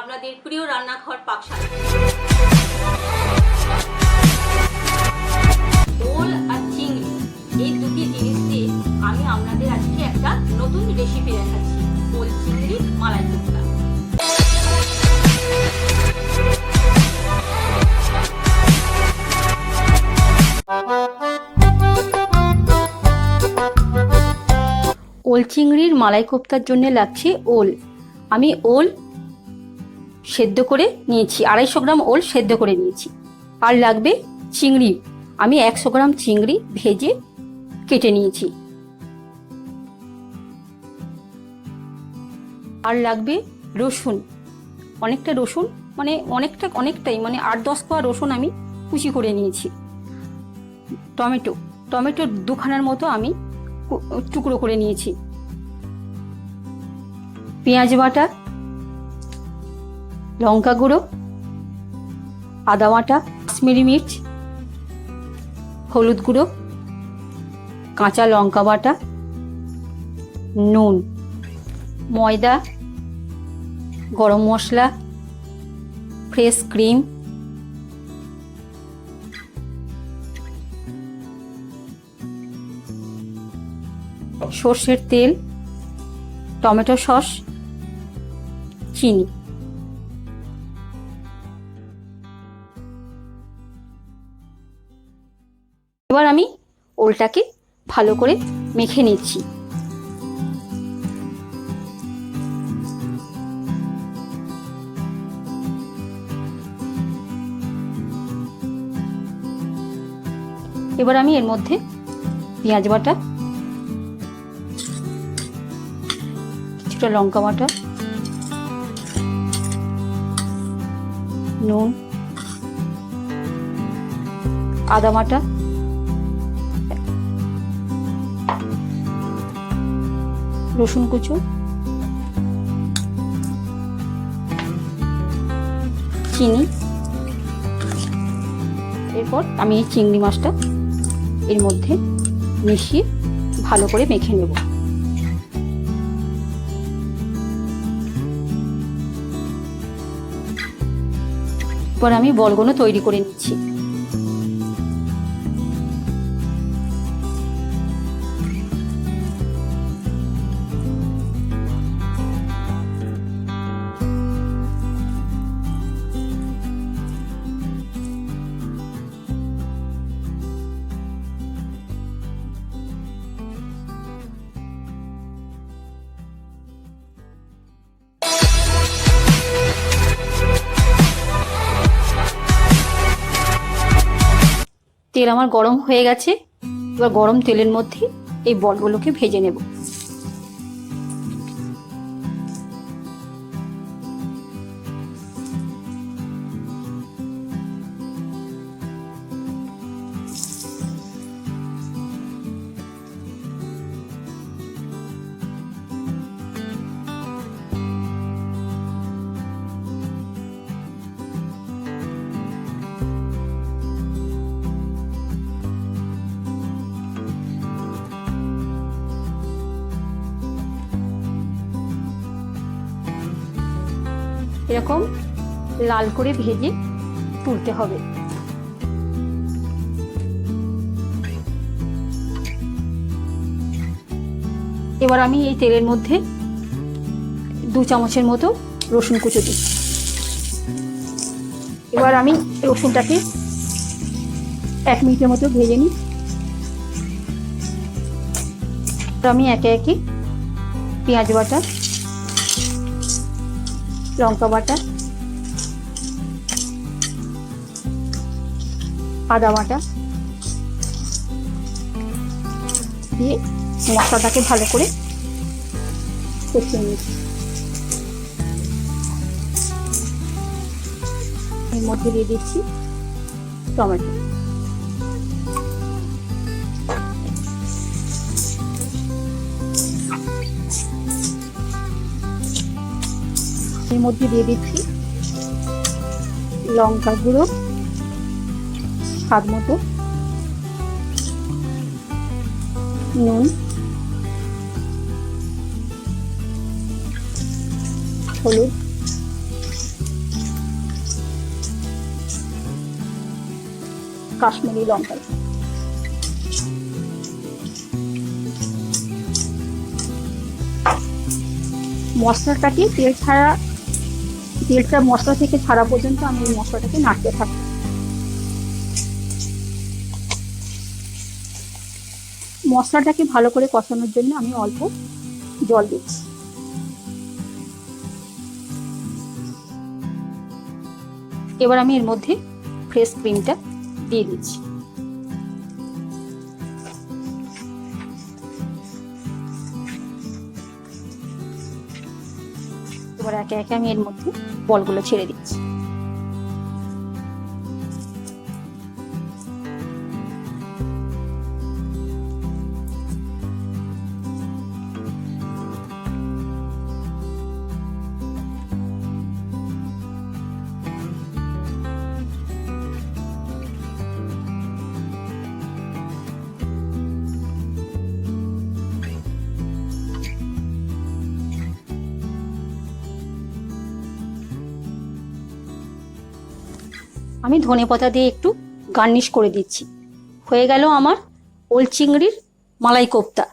আপনাদের প্রিয় রান্নাঘর পাকশালা। ওল আর চিংড়ি এই দুটি জিনিস দিয়ে আমি আপনাদের আজকে একটা নতুন রেসিপি দেখাচ্ছি, ওল চিংড়ি মালাই কোফতা। ওল চিংড়ির মালাই কোফতার জন্য লাগছে ওল। আমি ওল সেদ্ধ করে নিয়েছি, 250 গ্রাম ওল সেদ্ধ করে নিয়েছি। আর লাগবে চিংড়ি, আমি 100 গ্রাম চিংড়ি ভেজে কেটে নিয়েছি। আর লাগবে রসুন, অনেকটা রসুন, মানে অনেকটাই 8-10 কোয়া রসুন আমি কুচি করে নিয়েছি। টমেটো 2খানার মতো আমি টুকরো করে নিয়েছি। পেঁয়াজ বাটা, লঙ্কা গুঁড়ো, আদা বাটা, কাশ্মীরি মির্চ, হলুদ গুঁড়ো, কাঁচা লঙ্কা বাটা, নুন, ময়দা, গরম মশলা, ফ্রেশ ক্রিম, সর্ষের তেল, টমেটো সস, চিনি। এবার আমি ওলটাকে ভালো করে মেখে নিচ্ছি। এবার আমি এর মধ্যে পেঁয়াজ বাটা, কিছুটা লঙ্কা বাটা, নুন, আদা বাটা, রসুন কুচো, চিনি। এরপর আমি এই চিংড়ি মাছটা এর মধ্যে মিশিয়ে ভালো করে মেখে নেব। এবার আমি বলগুলো তৈরি করে নিচ্ছি। তেল আমার গরম হয়ে গেছে, এবার গরম তেলের মধ্যে এই বলগুলোকে ভেজে নেব। এরকম লাল করে ভেজে তুলতে হবে। এবার আমি এই তেলের মধ্যে 2 চামচের মতো রসুন কুচো দিই। এবার আমি রসুনটাকে 1 মিনিটের মতো ভেজে নিই। আমি একে একে পেঁয়াজ বাটা, লঙ্কা বাটা, আদা বাটা দিয়ে মশলাটাকে ভালো করে কষিয়ে নিচ্ছি। এর মধ্যে দিয়ে দিচ্ছি টমেটো। এর মধ্যে দিয়ে দিচ্ছি লঙ্কা গুঁড়ো স্বাদ মতো, নুন, হলুদ, কাশ্মীরি লঙ্কা। মশলাটাকে তেলটা মশলা থেকে ছাড়া পর্যন্ত আমি এই মশলাটাকে নাড়তে থাকি। মশলাটাকে ভালো করে কষানোর জন্য আমি অল্প জল দিচ্ছি। এবার আমি এর মধ্যে ফ্রেশ ক্রিমটা দিয়ে দিচ্ছি। এবার একে একে আমি এর মধ্যে বলগুলো ছেড়ে দিচ্ছি। আমি ধনেপাতা দিয়ে একটু গার্নিশ করে দিচ্ছি। হয়ে গেল আমার ওল চিংড়ির মালাই কোফতা।